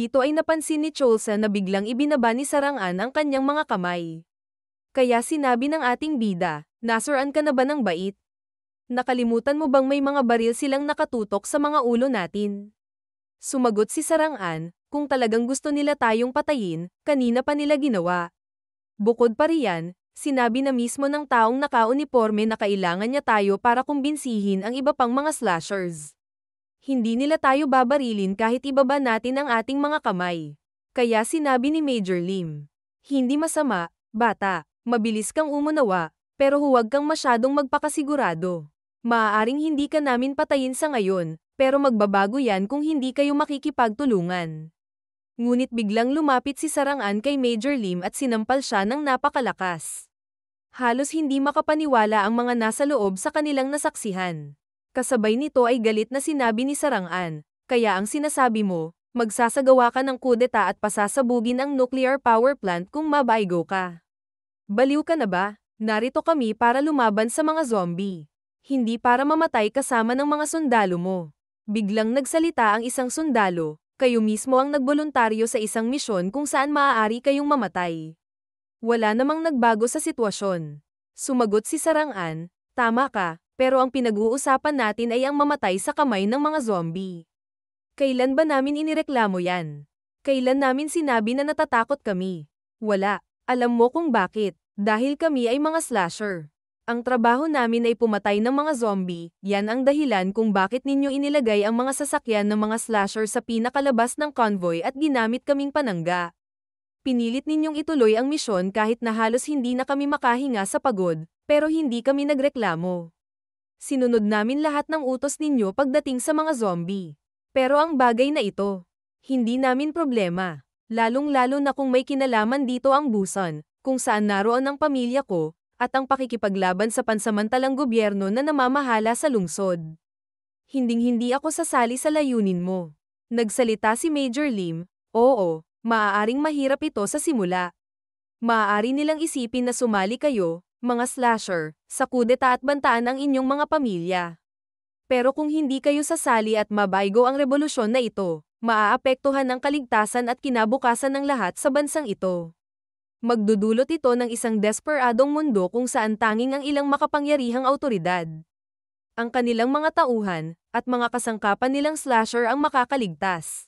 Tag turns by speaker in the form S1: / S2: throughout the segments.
S1: Dito ay napansin ni Cholsa na biglang ibinaba ni Sarangan ang kanyang mga kamay. Kaya sinabi ng ating bida, "Nasuran ka na ba ng bait? Nakalimutan mo bang may mga baril silang nakatutok sa mga ulo natin?" Sumagot si Sarangan, "Kung talagang gusto nila tayong patayin, kanina pa nila ginawa." Bukod pa riyan, sinabi na mismo ng taong nakauniporme na kailangan niya tayo para kumbinsihin ang iba pang mga slashers. Hindi nila tayo babarilin kahit ibaba natin ang ating mga kamay. Kaya sinabi ni Major Lim, "Hindi masama, bata, mabilis kang umunawa, pero huwag kang masyadong magpakasigurado. Maaaring hindi ka namin patayin sa ngayon, pero magbabago yan kung hindi kayo makikipagtulungan." Ngunit biglang lumapit si Sarangan kay Major Lim at sinampal siya ng napakalakas. Halos hindi makapaniwala ang mga nasa loob sa kanilang nasaksihan. Kasabay nito ay galit na sinabi ni Sarangan, "Kaya ang sinasabi mo, magsasagawa ka ng kudeta at pasasabugin ang nuclear power plant kung mabaigo ka. Baliw ka na ba? Narito kami para lumaban sa mga zombie. Hindi para mamatay kasama ng mga sundalo mo." Biglang nagsalita ang isang sundalo, "Kayo mismo ang nagboluntaryo sa isang misyon kung saan maaari kayong mamatay. Wala namang nagbago sa sitwasyon." Sumagot si Sarangan, "Tama ka, pero ang pinag-uusapan natin ay ang mamatay sa kamay ng mga zombie. Kailan ba namin inireklamo yan? Kailan namin sinabi na natatakot kami? Wala. Alam mo kung bakit? Dahil kami ay mga slasher. Ang trabaho namin ay pumatay ng mga zombie, yan ang dahilan kung bakit ninyo inilagay ang mga sasakyan ng mga slasher sa pinakalabas ng convoy at ginamit kaming panangga. Pinilit ninyong ituloy ang misyon kahit na halos hindi na kami makahinga sa pagod, pero hindi kami nagreklamo. Sinunod namin lahat ng utos ninyo pagdating sa mga zombie. Pero ang bagay na ito, hindi namin problema. Lalong-lalo na kung may kinalaman dito ang Busan, kung saan naroon ang pamilya ko, at ang pakikipaglaban sa pansamantalang gobyerno na namamahala sa lungsod. Hinding-hindi ako sasali sa layunin mo." Nagsalita si Major Lim, "Oo, maaaring mahirap ito sa simula. Maaari nilang isipin na sumali kayo, mga slasher, sa kudeta at bantaan ang inyong mga pamilya. Pero kung hindi kayo sasali at mabaigo ang revolusyon na ito, maaapektuhan ang kaligtasan at kinabukasan ng lahat sa bansang ito. Magdudulot ito ng isang desperadong mundo kung saan tanging ang ilang makapangyarihang awtoridad, ang kanilang mga tauhan, at mga kasangkapan nilang slasher ang makakaligtas."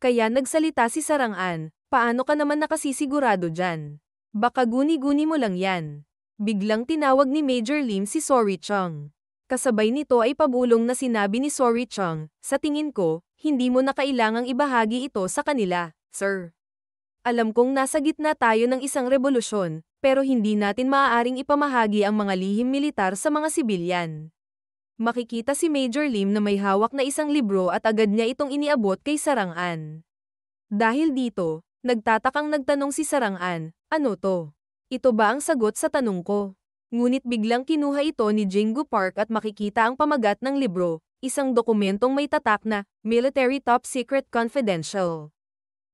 S1: Kaya nagsalita si Sarangan, "Paano ka naman nakasisigurado dyan? Baka guni-guni mo lang yan." Biglang tinawag ni Major Lim si Sorry Chong. Kasabay nito ay pabulong na sinabi ni Sorry Chong, "Sa tingin ko, hindi mo na kailangang ibahagi ito sa kanila, sir. Alam kong nasa gitna tayo ng isang revolusyon, pero hindi natin maaaring ipamahagi ang mga lihim militar sa mga sibilyan." Makikita si Major Lim na may hawak na isang libro at agad niya itong iniabot kay Sarangan. Dahil dito, nagtatakang nagtanong si Sarangan, "Ano to? Ito ba ang sagot sa tanong ko?" Ngunit biglang kinuha ito ni Jingu Park at makikita ang pamagat ng libro, isang dokumentong may tatak na Military Top Secret Confidential.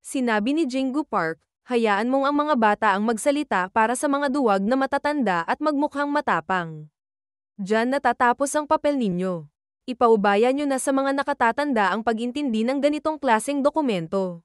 S1: Sinabi ni Jingu Park, "Hayaan mong ang mga bata ang magsalita para sa mga duwag na matatanda at magmukhang matapang. Diyan natatapos ang papel ninyo. Ipaubaya nyo na sa mga nakatatanda ang pag-intindi ng ganitong klaseng dokumento."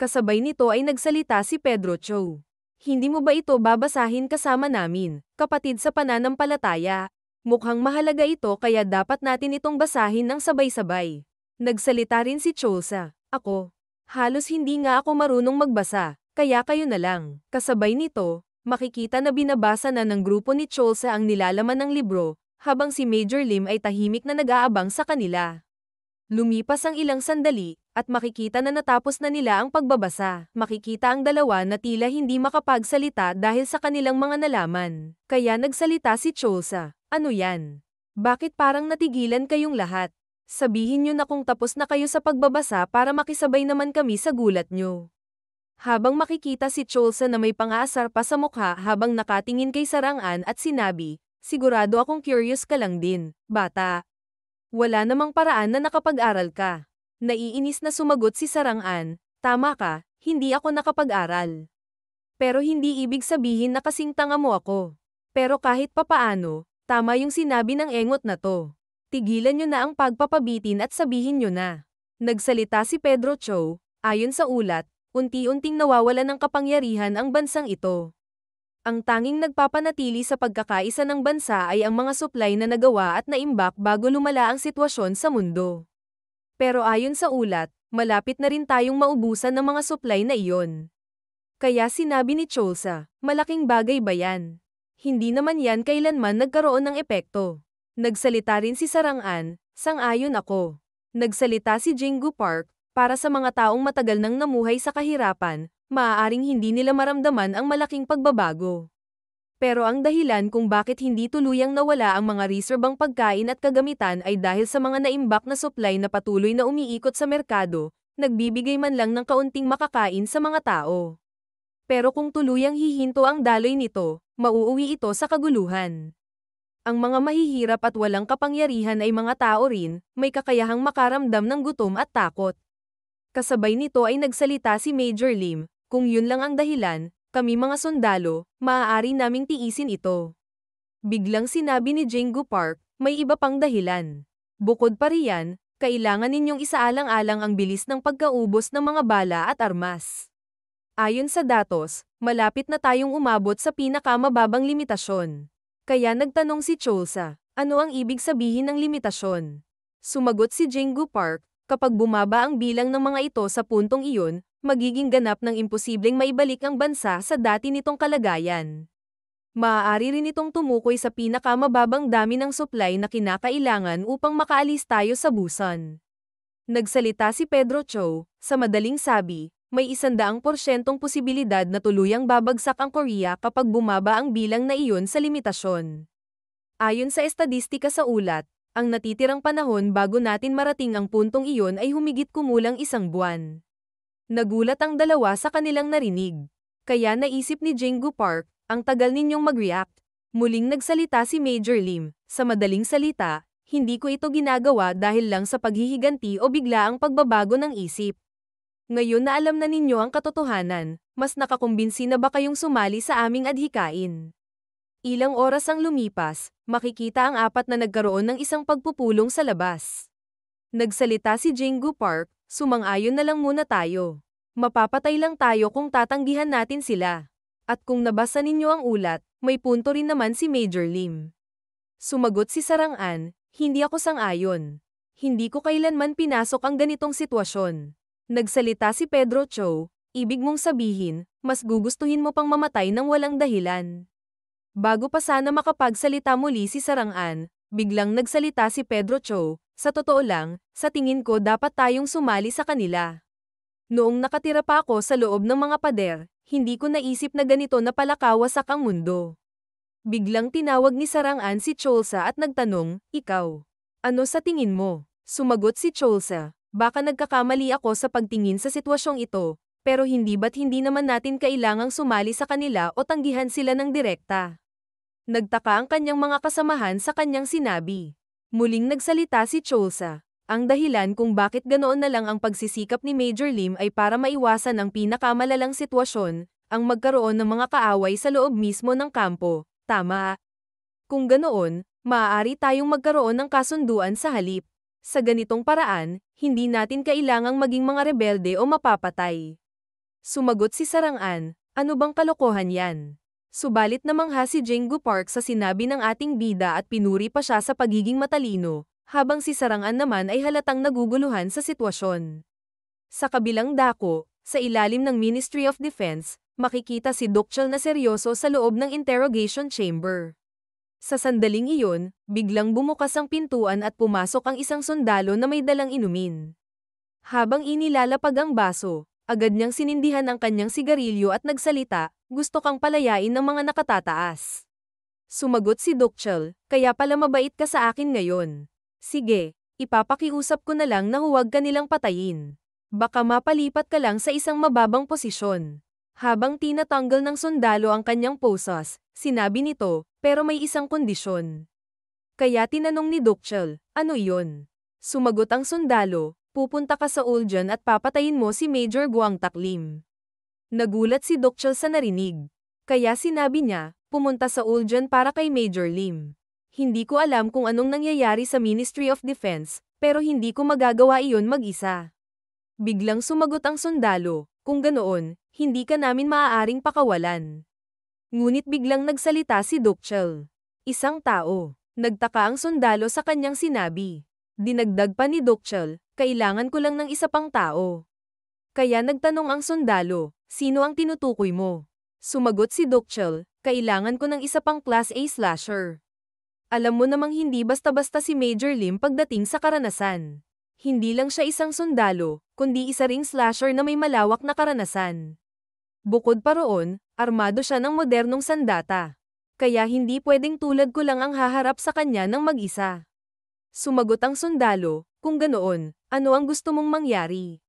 S1: Kasabay nito ay nagsalita si Pedro Cho, "Hindi mo ba ito babasahin kasama namin, kapatid sa pananampalataya? Mukhang mahalaga ito kaya dapat natin itong basahin ng sabay-sabay." Nagsalita rin si Cholsa, "Ako. Halos hindi nga ako marunong magbasa, kaya kayo na lang." Kasabay nito, makikita na binabasa na ng grupo ni Cholsa ang nilalaman ng libro, habang si Major Lim ay tahimik na nag-aabang sa kanila. Lumipas ang ilang sandali, at makikita na natapos na nila ang pagbabasa. Makikita ang dalawa na tila hindi makapagsalita dahil sa kanilang mga nalaman. Kaya nagsalita si Cholsa, "Ano yan? Bakit parang natigilan kayong lahat? Sabihin nyo na kung tapos na kayo sa pagbabasa para makisabay naman kami sa gulat nyo." Habang makikita si Cholsa na may pangaasar pa sa mukha habang nakatingin kay Sarangan at sinabi, "Sigurado akong curious ka lang din, bata. Wala namang paraan na nakapag-aral ka." Naiinis na sumagot si Sarangan, "Tama ka, hindi ako nakapag-aral. Pero hindi ibig sabihin na kasing tanga mo ako. Pero kahit papaano, tama yung sinabi ng engot na to. Tigilan nyo na ang pagpapabitin at sabihin nyo na." Nagsalita si Pedro Cho, Ayon sa ulat, unti-unting nawawalan ng kapangyarihan ang bansang ito. Ang tanging nagpapanatili sa pagkakaisa ng bansa ay ang mga supply na nagawa at naimbak bago lumala ang sitwasyon sa mundo. Pero ayon sa ulat, malapit na rin tayong maubusan ng mga supply na iyon. Kaya sinabi ni Cholsa, malaking bagay ba yan? Hindi naman yan kailanman nagkaroon ng epekto. Nagsalita rin si Sarang-an, sang-ayon ako. Nagsalita si Jingu Park, para sa mga taong matagal nang namuhay sa kahirapan, maaaring hindi nila maramdaman ang malaking pagbabago. Pero ang dahilan kung bakit hindi tuluyang nawala ang mga reserbang pagkain at kagamitan ay dahil sa mga naimbak na supply na patuloy na umiikot sa merkado, nagbibigay man lang ng kaunting makakain sa mga tao. Pero kung tuluyang hihinto ang daloy nito, mauuwi ito sa kaguluhan. Ang mga mahihirap at walang kapangyarihan ay mga tao rin, may kakayahang makaramdam ng gutom at takot. Kasabay nito ay nagsalita si Major Lim, kung yun lang ang dahilan, kami mga sundalo, maaari naming tiisin ito. Biglang sinabi ni Jingu Park, may iba pang dahilan. Bukod pa riyan, kailangan ninyong isaalang-alang ang bilis ng pagkaubos ng mga bala at armas. Ayon sa datos, malapit na tayong umabot sa pinakamababang limitasyon. Kaya nagtanong si Cholsa, ano ang ibig sabihin ng limitasyon? Sumagot si Jingu Park, kapag bumaba ang bilang ng mga ito sa puntong iyon, magiging ganap ng imposibleng maibalik ang bansa sa dati nitong kalagayan. Maaari rin itong tumukoy sa pinakamababang dami ng supply na kinakailangan upang makaalis tayo sa Busan. Nagsalita si Pedro Cho, sa madaling sabi, may 100% posibilidad na tuluyang babagsak ang Korea kapag bumaba ang bilang na iyon sa limitasyon. Ayon sa estadistika sa ulat, ang natitirang panahon bago natin marating ang puntong iyon ay humigit kumulang 1 buwan. Nagulat ang dalawa sa kanilang narinig. Kaya naisip ni Jingu Park, ang tagal ninyong mag-react. Muling nagsalita si Major Lim, sa madaling salita, hindi ko ito ginagawa dahil lang sa paghihiganti o biglaang pagbabago ng isip. Ngayon na alam na ninyo ang katotohanan, mas nakakumbinsi na ba kayong sumali sa aming adhikain? Ilang oras ang lumipas, makikita ang 4 na nagkaroon ng isang pagpupulong sa labas. Nagsalita si Jingu Park, sumang-ayon na lang muna tayo. Mapapatay lang tayo kung tatanggihan natin sila. At kung nabasa ninyo ang ulat, may punto rin naman si Major Lim. Sumagot si Sarang-an, hindi ako sang-ayon. Hindi ko kailanman pinasok ang ganitong sitwasyon. Nagsalita si Pedro Cho, ibig mong sabihin, mas gugustuhin mo pang mamatay ng walang dahilan. Bago pa sana makapagsalita muli si Sarang-an, biglang nagsalita si Pedro Cho, sa totoo lang, sa tingin ko dapat tayong sumali sa kanila. Noong nakatira pa ako sa loob ng mga pader, hindi ko naisip na ganito na pala kawasak ang mundo. Biglang tinawag ni Sarang-an si Cholsa at nagtanong, ikaw, ano sa tingin mo? Sumagot si Cholsa, baka nagkakamali ako sa pagtingin sa sitwasyong ito, pero hindi naman natin kailangang sumali sa kanila o tanggihan sila ng direkta. Nagtaka ang kanyang mga kasamahan sa kanyang sinabi. Muling nagsalita si Cholsa. Ang dahilan kung bakit ganoon na lang ang pagsisikap ni Major Lim ay para maiwasan ang pinakamalalang sitwasyon, ang magkaroon ng mga kaaway sa loob mismo ng kampo. Tama. Kung ganoon, maaari tayong magkaroon ng kasunduan sa halip. Sa ganitong paraan, hindi natin kailangang maging mga rebelde o mapapatay. Sumagot si Sarang-an, ano bang kalokohan yan? Subalit namangha si Jingu Park sa sinabi ng ating bida at pinuri pa siya sa pagiging matalino, habang si Sarang-an naman ay halatang naguguluhan sa sitwasyon. Sa kabilang dako, sa ilalim ng Ministry of Defense, makikita si Dokchal na seryoso sa loob ng interrogation chamber. Sa sandaling iyon, biglang bumukas ang pintuan at pumasok ang isang sundalo na may dalang inumin. Habang inilalapag ang baso, agad niyang sinindihan ang kanyang sigarilyo at nagsalita, gusto kang palayain ng mga nakatataas. Sumagot si Dokchal, kaya pala mabait ka sa akin ngayon. Sige, ipapakiusap ko na lang na huwag ka nilang patayin. Baka mapalipat ka lang sa isang mababang posisyon. Habang tinatanggal ng sundalo ang kanyang posas, sinabi nito, pero may isang kondisyon. Kaya tinanong ni Dokchal, ano iyon? Sumagot ang sundalo, pupunta ka sa Uljan at papatayin mo si Major Guang Taklim. Nagulat si Dokchal sa narinig. Kaya sinabi niya, pumunta sa Uljan para kay Major Lim. Hindi ko alam kung anong nangyayari sa Ministry of Defense, pero hindi ko magagawa iyon mag-isa. Biglang sumagot ang sundalo, kung ganoon, hindi ka namin maaaring pakawalan. Ngunit biglang nagsalita si Dokchel. Isang tao. Nagtaka ang sundalo sa kanyang sinabi. Dinagdag pa ni Dokchel, kailangan ko lang ng isa pang tao. Kaya nagtanong ang sundalo, sino ang tinutukoy mo? Sumagot si Dokchel, kailangan ko ng isa pang Class A slasher. Alam mo namang hindi basta-basta si Major Lim pagdating sa karanasan. Hindi lang siya isang sundalo, kundi isa ring slasher na may malawak na karanasan. Bukod pa roon, armado siya ng modernong sandata. Kaya hindi pwedeng tulad ko lang ang haharap sa kanya ng mag-isa. Sumagot ang sundalo, kung ganoon, ano ang gusto mong mangyari?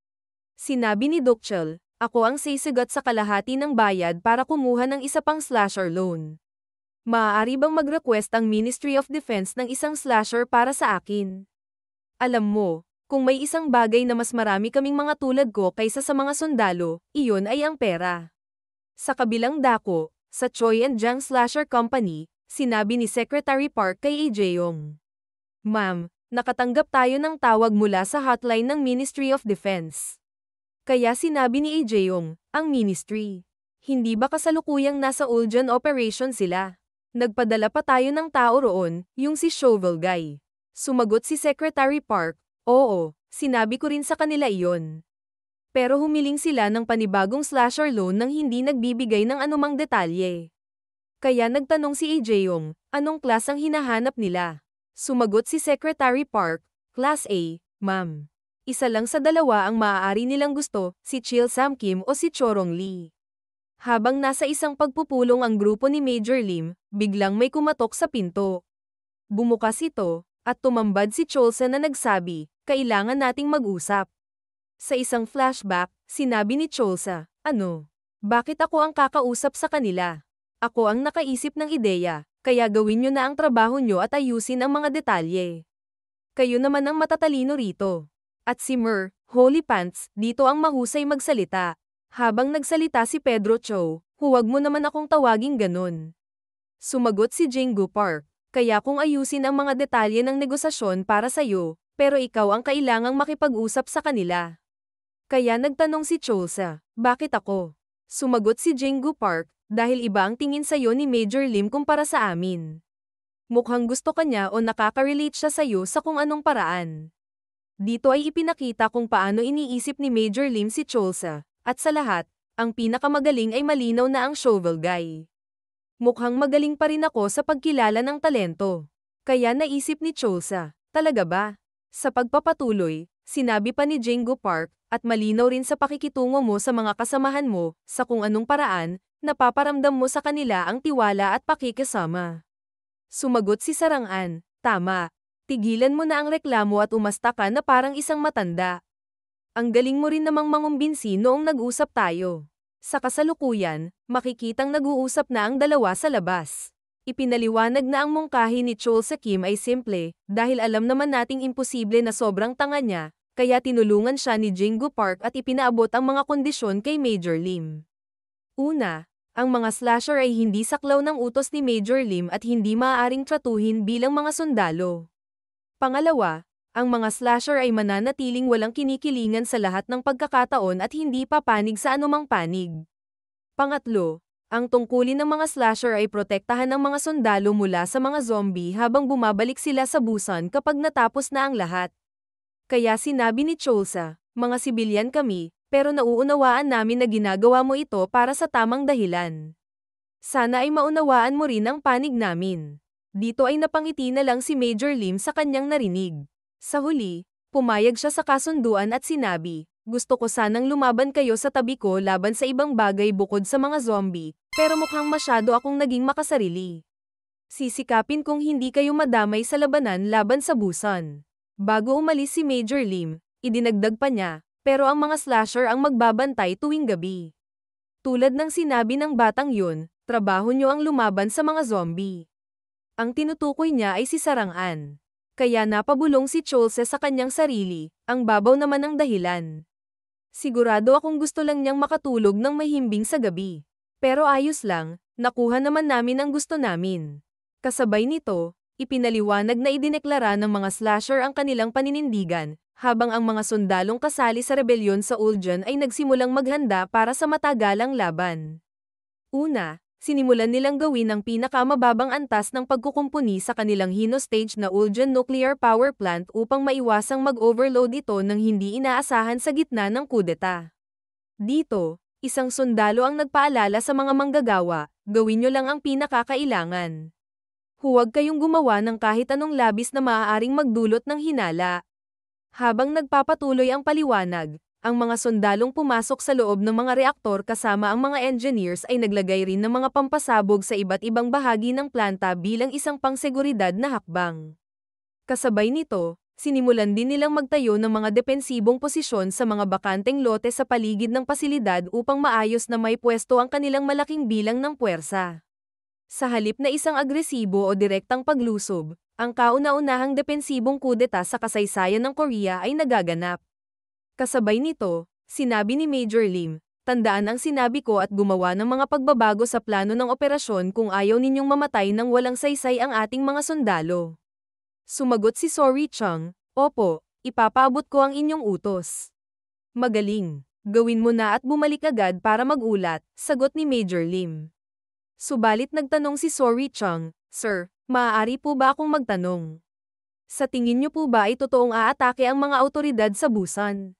S1: Sinabi ni Dokchel, ako ang sisigat sa kalahati ng bayad para kumuha ng isa pang slasher loan. Maaari bang mag-request ang Ministry of Defense ng isang slasher para sa akin? Alam mo, kung may isang bagay na mas marami kaming mga tulad ko kaysa sa mga sundalo, iyon ay ang pera. Sa kabilang dako, sa Choi and Jang Slasher Company, sinabi ni Secretary Park kay Jaeyoung. Ma'am, nakatanggap tayo ng tawag mula sa hotline ng Ministry of Defense. Kaya sinabi ni Jaeyoung, ang ministry. Hindi ba kasalukuyang nasa Uljan operation sila? Nagpadala pa tayo ng tao roon, yung si Shovel Guy. Sumagot si Secretary Park, oo, sinabi ko rin sa kanila iyon. Pero humiling sila ng panibagong slasher loan nang hindi nagbibigay ng anumang detalye. Kaya nagtanong si Jaeyoung, anong class ang hinahanap nila? Sumagot si Secretary Park, Class A, ma'am. Isa lang sa dalawa ang maaari nilang gusto, si Chil Sam Kim o si Chorong Lee. Habang nasa isang pagpupulong ang grupo ni Major Lim, biglang may kumatok sa pinto. Bumukas ito, at tumambad si Cholsa na nagsabi, kailangan nating mag-usap. Sa isang flashback, sinabi ni Cholsa, ano? Bakit ako ang kakausap sa kanila? Ako ang nakaisip ng ideya, kaya gawin nyo na ang trabaho nyo at ayusin ang mga detalye. Kayo naman ang matatalino rito. At si Mer, Holy Pants, dito ang mahusay magsalita. Habang nagsalita si Pedro Cho, huwag mo naman akong tawaging ganun. Sumagot si Jinggu Park, kaya kung ayusin ang mga detalye ng negosasyon para sa'yo, pero ikaw ang kailangang makipag-usap sa kanila. Kaya nagtanong si Cholsa, bakit ako? Sumagot si Jinggu Park, dahil iba ang tingin sa'yo ni Major Lim kumpara sa amin. Mukhang gusto kanya o nakaka-relate siya sa'yo sa kung anong paraan. Dito ay ipinakita kung paano iniisip ni Major Lim si Cholsa. At sa lahat, ang pinakamagaling ay malinaw na ang Shovel Guy. Mukhang magaling pa rin ako sa pagkilala ng talento. Kaya naisip ni Cholsa, talaga ba? Sa pagpapatuloy, sinabi pa ni Jinggu Park, at malinaw rin sa pakikitungo mo sa mga kasamahan mo, sa kung anong paraan, napaparamdam mo sa kanila ang tiwala at pakikisama. Sumagot si Sarangan, tama. Tigilan mo na ang reklamo at umasta ka na parang isang matanda. Ang galing mo rin namang mangumbinsi noong nag-usap tayo. Sa kasalukuyan, makikitang nag-uusap na ang dalawa sa labas. Ipinaliwanag na ang mungkahi ni Cholsa Kim ay simple, dahil alam naman nating imposible na sobrang tanga niya, kaya tinulungan siya ni Jinggu Park at ipinaabot ang mga kondisyon kay Major Lim. Una, ang mga slasher ay hindi saklaw ng utos ni Major Lim at hindi maaaring tratuhin bilang mga sundalo. Pangalawa, ang mga slasher ay mananatiling walang kinikilingan sa lahat ng pagkakataon at hindi papanig sa anumang panig. Pangatlo, ang tungkulin ng mga slasher ay protektahan ng mga sundalo mula sa mga zombie habang bumabalik sila sa Busan kapag natapos na ang lahat. Kaya sinabi ni Cholsa, mga sibilyan kami, pero nauunawaan namin na ginagawa mo ito para sa tamang dahilan. Sana ay maunawaan mo rin ang panig namin. Dito ay napangiti na lang si Major Lim sa kanyang narinig. Sa huli, pumayag siya sa kasunduan at sinabi, gusto ko sanang lumaban kayo sa tabi ko laban sa ibang bagay bukod sa mga zombie, pero mukhang masyado akong naging makasarili. Sisikapin kong hindi kayo madamay sa labanan laban sa Busan. Bago umalis si Major Lim, idinagdag pa niya, pero ang mga slasher ang magbabantay tuwing gabi. Tulad ng sinabi ng batang yun, trabaho nyo ang lumaban sa mga zombie. Ang tinutukoy niya ay si Sarangan. Kaya napabulong si Cholsa sa kanyang sarili, ang babaw naman ang dahilan. Sigurado akong gusto lang niyang makatulog ng mahimbing sa gabi. Pero ayos lang, nakuha naman namin ang gusto namin. Kasabay nito, Ipinaliwanag na idineklara ng mga slasher ang kanilang paninindigan, habang ang mga sundalong kasali sa rebelyon sa Uljan ay nagsimulang maghanda para sa matagalang laban. Una, sinimulan nilang gawin ang pinakamababang antas ng pagkukumpuni sa kanilang hino-stage na Uljan Nuclear Power Plant upang maiwasang mag-overload ito nang hindi inaasahan sa gitna ng kudeta. Dito, isang sundalo ang nagpaalala sa mga manggagawa, gawin nyo lang ang pinakakailangan. Huwag kayong gumawa ng kahit anong labis na maaaring magdulot ng hinala. Habang nagpapatuloy ang paliwanag, ang mga sundalong pumasok sa loob ng mga reaktor kasama ang mga engineers ay naglagay rin ng mga pampasabog sa iba't ibang bahagi ng planta bilang isang pangseguridad na hakbang. Kasabay nito, sinimulan din nilang magtayo ng mga depensibong posisyon sa mga bakanteng lote sa paligid ng pasilidad upang maayos na may pwesto ang kanilang malaking bilang ng puwersa. Sa halip na isang agresibo o direktang paglusob, ang kauna-unahang depensibong kudeta sa kasaysayan ng Korea ay nagaganap. Kasabay nito, sinabi ni Major Lim, tandaan ang sinabi ko at gumawa ng mga pagbabago sa plano ng operasyon kung ayaw ninyong mamatay ng walang saysay ang ating mga sundalo. Sumagot si Sory Chung, opo, ipapaabot ko ang inyong utos. Magaling, gawin mo na at bumalik agad para magulat, sagot ni Major Lim. Subalit nagtanong si Sory Chung, Sir, maaari po ba akong magtanong? Sa tingin niyo po ba ay totoong aatake ang mga awtoridad sa Busan?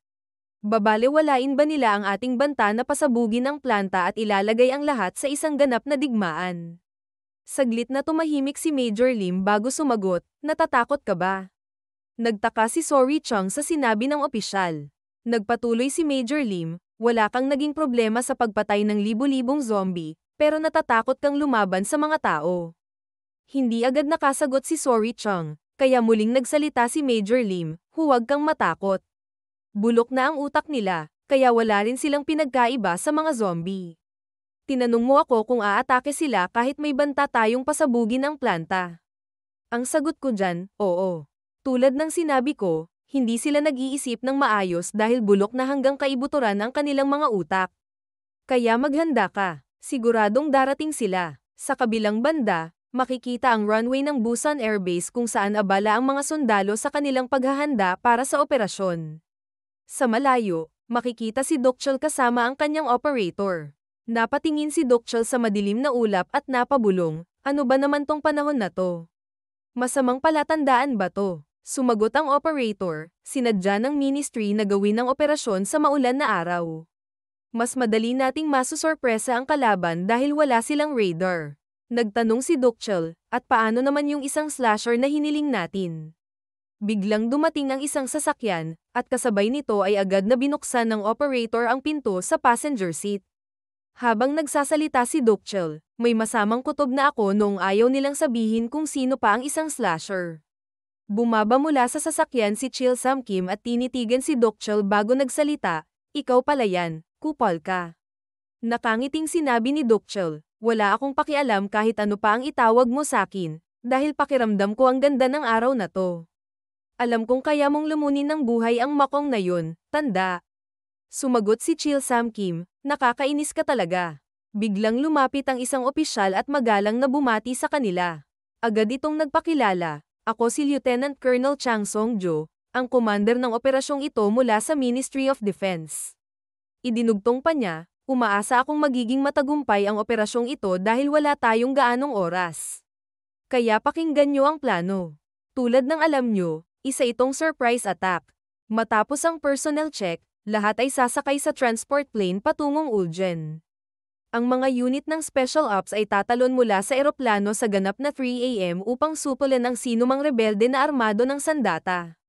S1: Babalewalain ba nila ang ating banta na pasabugin ang planta at ilalagay ang lahat sa isang ganap na digmaan? Saglit na tumahimik si Major Lim bago sumagot, natatakot ka ba? Nagtaka si Sory Chung sa sinabi ng opisyal. Nagpatuloy si Major Lim, wala kang naging problema sa pagpatay ng libu-libong zombie, pero natatakot kang lumaban sa mga tao. Hindi agad nakasagot si Sory Chung, kaya muling nagsalita si Major Lim, huwag kang matakot. Bulok na ang utak nila, kaya wala rin silang pinagkaiba sa mga zombie. Tinanong mo ako kung aatake sila kahit may banta tayong pasabugin ang planta. Ang sagot ko dyan, oo. Tulad ng sinabi ko, hindi sila nag-iisip ng maayos dahil bulok na hanggang kaibuturan ang kanilang mga utak. Kaya maghanda ka. Siguradong darating sila. Sa kabilang banda, makikita ang runway ng Busan Air Base kung saan abala ang mga sundalo sa kanilang paghahanda para sa operasyon. Sa malayo, makikita si Dokchul kasama ang kanyang operator. Napatingin si Dokchul sa madilim na ulap at napabulong, ano ba naman tong panahon na to? Masamang palatandaan ba to? Sumagot ang operator, sinadya ng ministry na gawin ang operasyon sa maulan na araw. Mas madali nating masusorpresa ang kalaban dahil wala silang radar. Nagtanong si Dokchul, at paano naman yung isang slasher na hiniling natin? Biglang dumating ang isang sasakyan, at kasabay nito ay agad na binuksan ng operator ang pinto sa passenger seat. Habang nagsasalita si Dokchul, may masamang kutob na ako noong ayaw nilang sabihin kung sino pa ang isang slasher. Bumaba mula sa sasakyan si Chil Sam Kim at tinitigan si Dokchul bago nagsalita, ikaw pala yan. Kupal ka. Nakangiting sinabi ni Dokchul, wala akong pakialam kahit ano pa ang itawag mo sakin, dahil pakiramdam ko ang ganda ng araw na to. Alam kong kaya mong lumunin ng buhay ang makong na yun, tanda. Sumagot si Chil Sam Kim, nakakainis ka talaga. Biglang lumapit ang isang opisyal at magalang na bumati sa kanila. Agad itong nagpakilala, ako si Lieutenant Colonel Chang Song-jo, ang commander ng operasyong ito mula sa Ministry of Defense. Idinugtong pa niya, umaasa akong magiging matagumpay ang operasyong ito dahil wala tayong gaanong oras. Kaya pakinggan nyo ang plano. Tulad ng alam nyo, isa itong surprise attack. Matapos ang personnel check, lahat ay sasakay sa transport plane patungong Uljan. Ang mga unit ng Special Ops ay tatalon mula sa eroplano sa ganap na 3 AM upang supulan ang sinumang rebelde na armado ng sandata.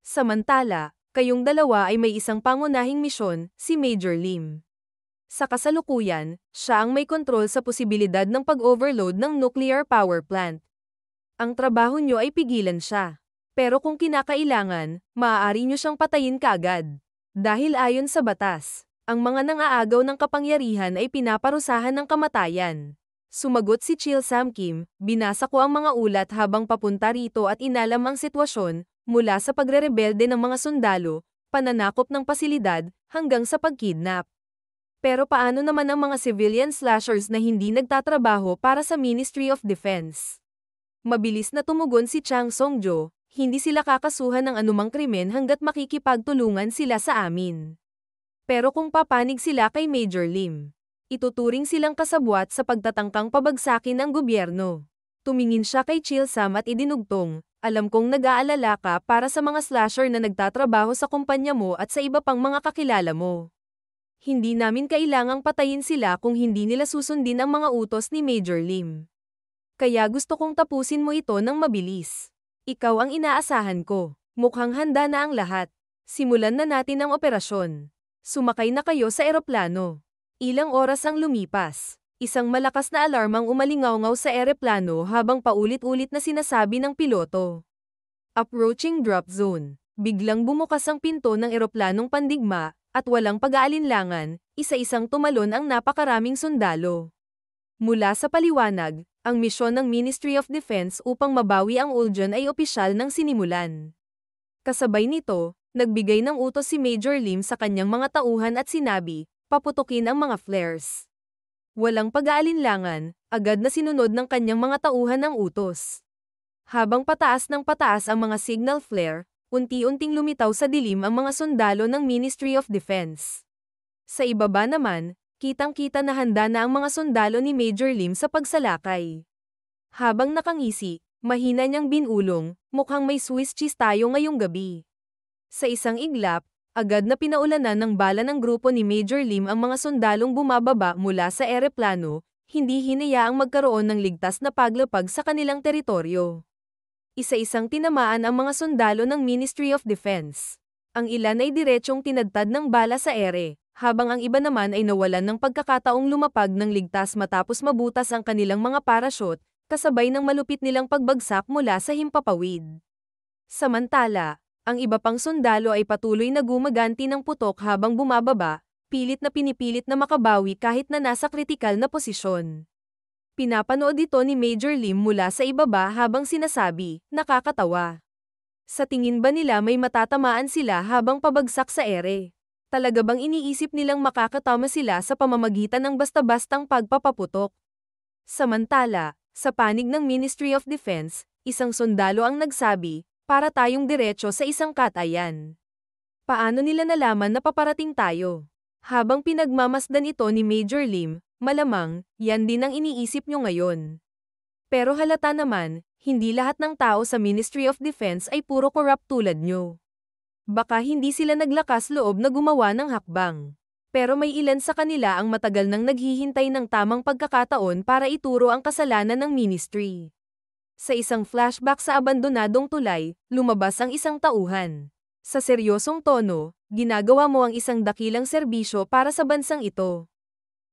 S1: Samantala, kayong dalawa ay may isang pangunahing misyon, si Major Lim. Sa kasalukuyan, siya ang may kontrol sa posibilidad ng pag-overload ng nuclear power plant. Ang trabaho nyo ay pigilan siya. Pero kung kinakailangan, maaari nyo siyang patayin kaagad. Dahil ayon sa batas, ang mga nangaagaw ng kapangyarihan ay pinaparusahan ng kamatayan. Sumagot si Chil Sam Kim, binasa ko ang mga ulat habang papunta rito at inalam ang sitwasyon, mula sa pagrerebelde ng mga sundalo, pananakop ng pasilidad, hanggang sa pagkidnap. Pero paano naman ang mga civilian slashers na hindi nagtatrabaho para sa Ministry of Defense? Mabilis na tumugon si Chang Songjo, hindi sila kakasuhan ng anumang krimen hanggat makikipagtulungan sila sa amin. Pero kung papanig sila kay Major Lim, ituturing silang kasabwat sa pagtatangkang pabagsakin ng gobyerno. Tumingin siya kay Chilsam at idinugtong, alam kong nag-aalala ka para sa mga slasher na nagtatrabaho sa kumpanya mo at sa iba pang mga kakilala mo. Hindi namin kailangang patayin sila kung hindi nila susundin ang mga utos ni Major Lim. Kaya gusto kong tapusin mo ito ng mabilis. Ikaw ang inaasahan ko. Mukhang handa na ang lahat. Simulan na natin ang operasyon. Sumakay na kayo sa eroplano. Ilang oras ang lumipas. Isang malakas na alarmang umalingaw-ngaw sa eroplano habang paulit-ulit na sinasabi ng piloto. Approaching drop zone. Biglang bumukas ang pinto ng eroplanong pandigma, at walang pag-aalinlangan, isa-isang tumalon ang napakaraming sundalo. Mula sa paliwanag, ang misyon ng Ministry of Defense upang mabawi ang Uljon ay opisyal ng sinimulan. Kasabay nito, nagbigay ng utos si Major Lim sa kanyang mga tauhan at sinabi, paputukin ang mga flares. Walang pag-aalinlangan, agad na sinunod ng kanyang mga tauhan ang utos. Habang pataas ng pataas ang mga signal flare, unti-unting lumitaw sa dilim ang mga sundalo ng Ministry of Defense. Sa ibaba naman, kitang-kita na handa na ang mga sundalo ni Major Lim sa pagsalakay. Habang nakangisi, mahina niyang binulong, mukhang may Swiss cheese tayo ngayong gabi. Sa isang iglap, agad na pinaulanan ng bala ng grupo ni Major Lim ang mga sundalong bumababa mula sa eroplano, hindi hinayaang magkaroon ng ligtas na paglapag sa kanilang teritoryo. Isa-isang tinamaan ang mga sundalo ng Ministry of Defense. Ang ilan ay diretsyong tinadtad ng bala sa ere, habang ang iba naman ay nawalan ng pagkakataong lumapag ng ligtas matapos mabutas ang kanilang mga parachute, kasabay ng malupit nilang pagbagsak mula sa himpapawid. Samantala, ang iba pang sundalo ay patuloy na gumaganti ng putok habang bumababa, pilit na pinipilit na makabawi kahit na nasa kritikal na posisyon. Pinapanood ito ni Major Lim mula sa ibaba habang sinasabi, nakakatawa. Sa tingin ba nila may matatamaan sila habang pabagsak sa ere? Talaga bang iniisip nilang makakatama sila sa pamamagitan ng basta-bastang pagpapaputok? Samantala, sa panig ng Ministry of Defense, isang sundalo ang nagsabi, para tayong diretso sa isang katayan. Paano nila nalaman na paparating tayo? Habang pinagmamasdan ito ni Major Lim, malamang, yan din ang iniisip nyo ngayon. Pero halata naman, hindi lahat ng tao sa Ministry of Defense ay puro corrupt tulad nyo. Baka hindi sila naglakas loob na gumawa ng hakbang. Pero may ilan sa kanila ang matagal nang naghihintay ng tamang pagkakataon para ituro ang kasalanan ng ministry. Sa isang flashback sa abandonadong tulay, lumabas ang isang tauhan. Sa seryosong tono, ginagawa mo ang isang dakilang serbisyo para sa bansang ito.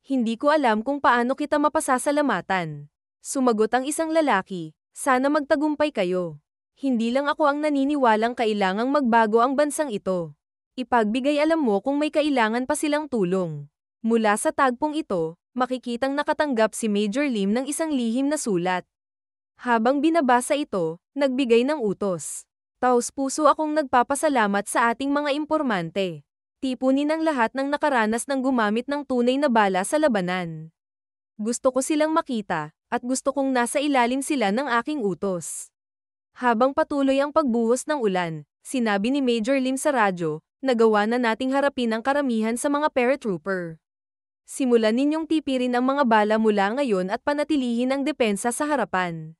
S1: Hindi ko alam kung paano kita mapasasalamatan. Sumagot ang isang lalaki, sana magtagumpay kayo. Hindi lang ako ang naniniwalang kailangang magbago ang bansang ito. Ipagbigay alam mo kung may kailangan pa silang tulong. Mula sa tagpong ito, makikitang nakatanggap si Major Lim ng isang lihim na sulat. Habang binabasa ito, nagbigay ng utos. Taos-puso akong nagpapasalamat sa ating mga impormante. Tipunin ang lahat ng nakaranas ng gumamit ng tunay na bala sa labanan. Gusto ko silang makita, at gusto kong nasa ilalim sila ng aking utos. Habang patuloy ang pagbuhos ng ulan, sinabi ni Major Lim sa radyo, nagawa na nating harapin ang karamihan sa mga paratrooper. Simulan ninyong tipirin ang mga bala mula ngayon at panatilihin ang depensa sa harapan.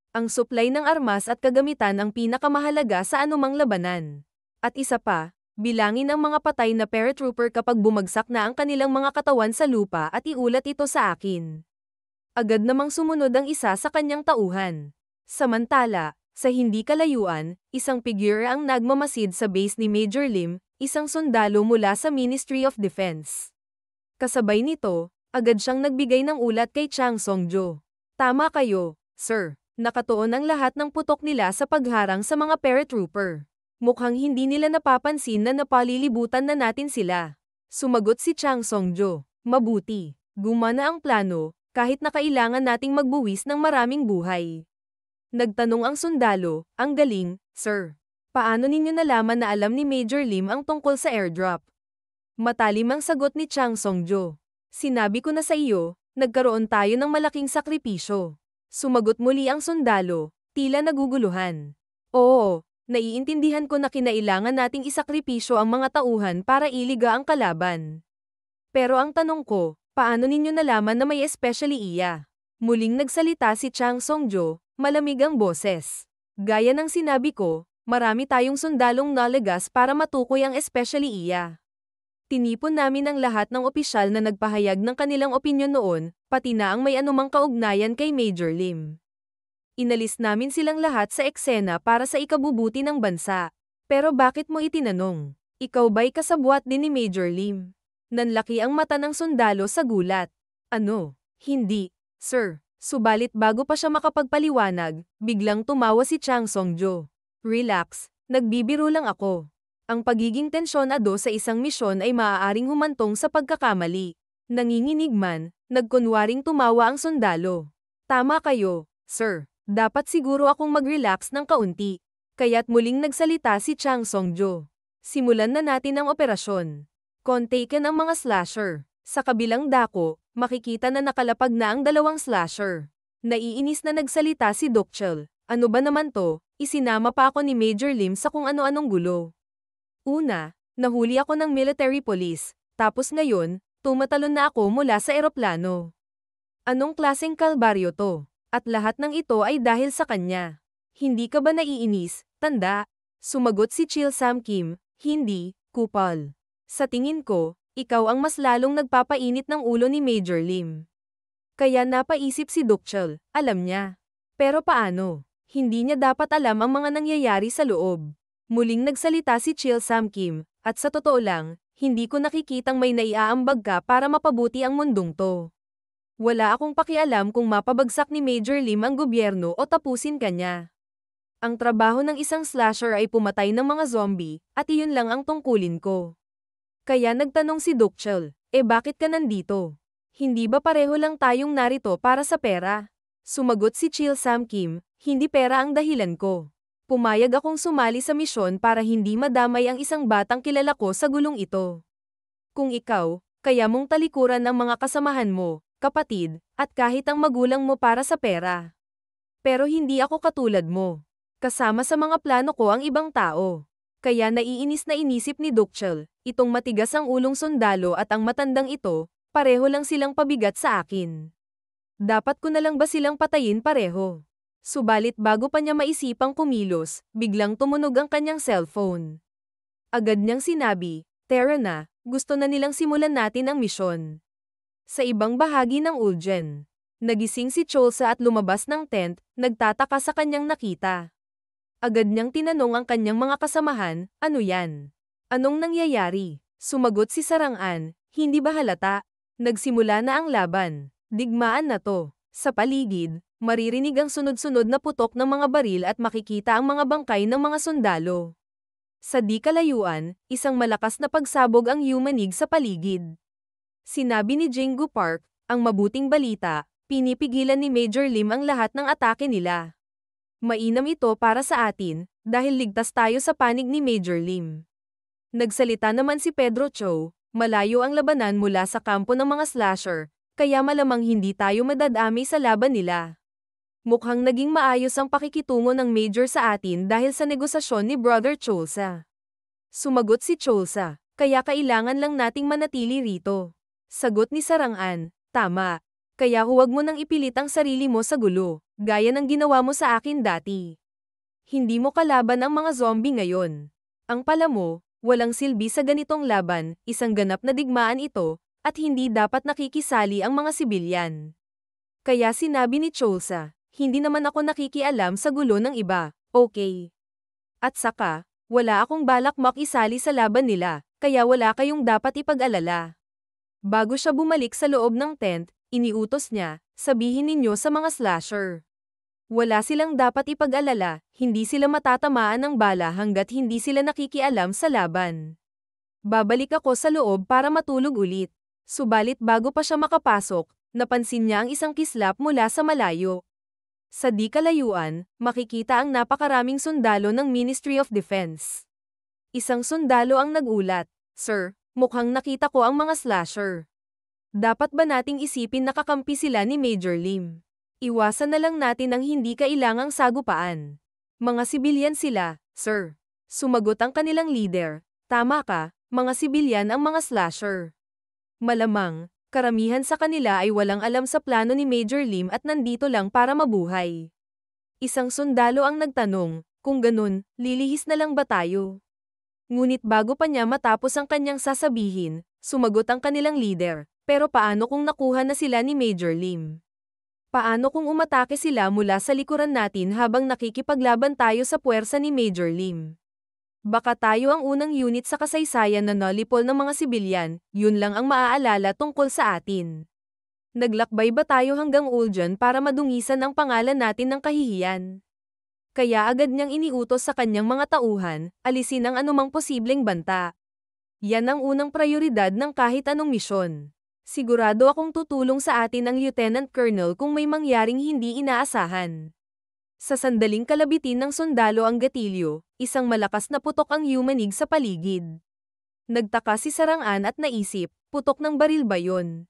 S1: Ang supply ng armas at kagamitan ang pinakamahalaga sa anumang labanan. At isa pa, bilangin ang mga patay na paratrooper kapag bumagsak na ang kanilang mga katawan sa lupa at iulat ito sa akin. Agad namang sumunod ang isa sa kanyang tauhan. Samantala, sa hindi kalayuan, isang figure ang nagmamasid sa base ni Major Lim, isang sundalo mula sa Ministry of Defense. Kasabay nito, agad siyang nagbigay ng ulat kay Chang Songjo. Tama kayo, sir. Nakatuon ang lahat ng putok nila sa pagharang sa mga paratrooper. Mukhang hindi nila napapansin na napalilibutan na natin sila. Sumagot si Chang Songjo. Mabuti. Gumana ang plano, kahit na kailangan nating magbuwis ng maraming buhay. Nagtanong ang sundalo, ang galing, sir. Paano ninyo nalaman na alam ni Major Lim ang tungkol sa airdrop? Matalim ang sagot ni Chang Songjo. Sinabi ko na sa iyo, nagkaroon tayo ng malaking sakripisyo. Sumagot muli ang sundalo, tila naguguluhan. Oo, naiintindihan ko na kinailangan nating isakripisyo ang mga tauhan para iliga ang kalaban. Pero ang tanong ko, paano ninyo nalaman na may especially iya? Muling nagsalita si Chang Songjo, malamig ang boses. Gaya ng sinabi ko, marami tayong sundalong nalagas para matukoy ang especially iya. Tinipon namin ang lahat ng opisyal na nagpahayag ng kanilang opinyon noon, pati na ang may anumang kaugnayan kay Major Lim. Inalis namin silang lahat sa eksena para sa ikabubuti ng bansa. Pero bakit mo itinanong? Ikaw ba'y kasabwat din ni Major Lim? Nanlaki ang mata ng sundalo sa gulat. Ano? Hindi, sir. Subalit bago pa siya makapagpaliwanag, biglang tumawa si Chang Songjo. Relax, nagbibiro lang ako. Ang pagiging tensyonado sa isang misyon ay maaaring humantong sa pagkakamali. Nanginginig man, nagkunwaring tumawa ang sundalo. Tama kayo, sir. Dapat siguro akong mag-relax ng kaunti. Kaya't muling nagsalita si Chang Songjo. Simulan na natin ang operasyon. Kontaken ang mga slasher. Sa kabilang dako, makikita na nakalapag na ang dalawang slasher. Naiinis na nagsalita si Dokchel. Ano ba naman to? Isinama pa ako ni Major Lim sa kung ano-anong gulo. Una, nahuli ako ng military police. Tapos ngayon, tumatalon na ako mula sa eroplano. Anong klaseng kalbaryo to? At lahat ng ito ay dahil sa kanya. Hindi ka ba naiinis, tanda? Sumagot si Chil Sam Kim, hindi, kupal. Sa tingin ko, ikaw ang mas lalong nagpapainit ng ulo ni Major Lim. Kaya napaisip si Dokchel, alam niya. Pero paano? Hindi niya dapat alam ang mga nangyayari sa loob. Muling nagsalita si Chil Sam Kim, at sa totoo lang, hindi ko nakikitang may naiaambag ka para mapabuti ang mundong to. Wala akong pakialam kung mapabagsak ni Major Lim ang gobyerno o tapusin kanya. Ang trabaho ng isang slasher ay pumatay ng mga zombie, at iyon lang ang tungkulin ko. Kaya nagtanong si Dokchel, bakit ka nandito? Hindi ba pareho lang tayong narito para sa pera? Sumagot si Chil Sam Kim, hindi pera ang dahilan ko. Pumayag akong sumali sa misyon para hindi madamay ang isang batang kilala ko sa gulong ito. Kung ikaw, kaya mong talikuran ang mga kasamahan mo, kapatid, at kahit ang magulang mo para sa pera. Pero hindi ako katulad mo. Kasama sa mga plano ko ang ibang tao. Kaya naiinis na inisip ni Dokchel, itong matigas ang ulong sundalo at ang matandang ito, pareho lang silang pabigat sa akin. Dapat ko na lang ba silang patayin pareho? Subalit bago pa niya maisipang kumilos, biglang tumunog ang kanyang cellphone. Agad niyang sinabi, Tara na, gusto na nilang simulan natin ang misyon. Sa ibang bahagi ng Ulgen, nagising si Cholsa at lumabas ng tent, nagtataka sa kanyang nakita. Agad niyang tinanong ang kanyang mga kasamahan, ano yan? Anong nangyayari? Sumagot si Sarang-an, hindi ba halata? Nagsimula na ang laban. Digmaan na to. Sa paligid, maririnig ang sunod-sunod na putok ng mga baril at makikita ang mga bangkay ng mga sundalo. Sa di kalayuan, isang malakas na pagsabog ang yumanig sa paligid. Sinabi ni Jinggu Park, ang mabuting balita, pinipigilan ni Major Lim ang lahat ng atake nila. Mainam ito para sa atin, dahil ligtas tayo sa panig ni Major Lim. Nagsalita naman si Pedro Cho, malayo ang labanan mula sa kampo ng mga slasher, kaya malamang hindi tayo madadami sa laban nila. Mukhang naging maayos ang pakikitungo ng Major sa atin dahil sa negosasyon ni Brother Cholsa. Sumagot si Cholsa, kaya kailangan lang nating manatili rito. Sagot ni Sarang-an, tama. Kaya huwag mo nang ipilit ang sarili mo sa gulo, gaya ng ginawa mo sa akin dati. Hindi mo kalaban ang mga zombie ngayon. Ang pala mo, walang silbi sa ganitong laban, isang ganap na digmaan ito, at hindi dapat nakikisali ang mga sibilyan. Kaya sinabi ni Cholsa, hindi naman ako nakikialam sa gulo ng iba, okay? At saka, wala akong balak makisali sa laban nila, kaya wala kayong dapat ipag-alala. Bago siya bumalik sa loob ng tent, iniutos niya, sabihin ninyo sa mga slasher. Wala silang dapat ipag-alala, hindi sila matatamaan ng bala hanggat hindi sila nakikialam sa laban. Babalik ako sa loob para matulog ulit. Subalit bago pa siya makapasok, napansin niya ang isang kislap mula sa malayo. Sa di kalayuan, makikita ang napakaraming sundalo ng Ministry of Defense. Isang sundalo ang nagulat, Sir, mukhang nakita ko ang mga slasher. Dapat ba nating isipin na kakampi sila ni Major Lim? Iwasan na lang natin ang hindi kailangang sagupaan. Mga sibilyan sila, sir. Sumagot ang kanilang leader. Tama ka, mga sibilyan ang mga slasher. Malamang, karamihan sa kanila ay walang alam sa plano ni Major Lim at nandito lang para mabuhay. Isang sundalo ang nagtanong, kung ganun, lilihis na lang ba tayo? Ngunit bago pa niya matapos ang kanyang sasabihin, sumagot ang kanilang leader, pero paano kung nakuha na sila ni Major Lim? Paano kung umatake sila mula sa likuran natin habang nakikipaglaban tayo sa puwersa ni Major Lim? Baka tayo ang unang unit sa kasaysayan na nalipol ng mga sibilyan, yun lang ang maaalala tungkol sa atin. Naglakbay ba tayo hanggang Uljan para madungisan ang pangalan natin ng kahihiyan? Kaya agad niyang iniutos sa kanyang mga tauhan, alisin ang anumang posibleng banta. Yan ang unang prioridad ng kahit anong misyon. Sigurado akong tutulong sa atin ang Lieutenant Colonel kung may mangyaring hindi inaasahan. Sa sandaling kalabitin ng sundalo ang gatilyo, isang malakas na putok ang yumanig sa paligid. Nagtaka si Sarangan at naisip, putok ng baril ba yun?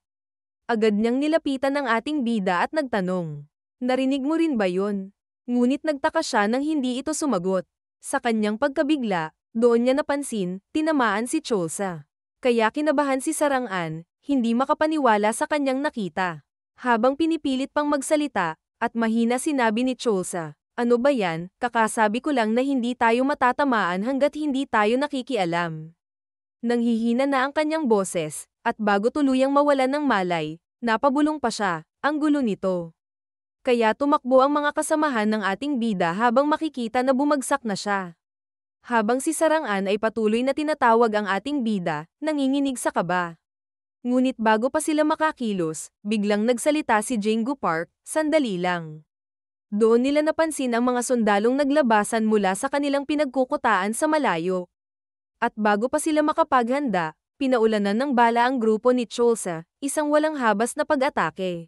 S1: Agad niyang nilapitan ang ating bida at nagtanong. Narinig mo rin ba yun? Ngunit nagtaka siya nang hindi ito sumagot. Sa kanyang pagkabigla, doon niya napansin, tinamaan si Cholsa. Kaya kinabahan si Sarangan, hindi makapaniwala sa kanyang nakita. Habang pinipilit pang magsalita, at mahina sinabi ni Cholsa, ano ba yan, kakasabi ko lang na hindi tayo matatamaan hanggat hindi tayo nakikialam. Nanghihina na ang kanyang boses, at bago tuluyang mawalan ng malay, napabulong pa siya, ang gulo nito. Kaya tumakbo ang mga kasamahan ng ating bida habang makikita na bumagsak na siya. Habang si Sarangan ay patuloy na tinatawag ang ating bida, nanginginig sa kaba. Ngunit bago pa sila makakilos, biglang nagsalita si Jingu Park, sandali lang. Doon nila napansin ang mga sundalong naglabasan mula sa kanilang pinagkukutaan sa malayo. At bago pa sila makapaghanda, pinaulanan ng bala ang grupo ni Cholsa, isang walang habas na pag-atake.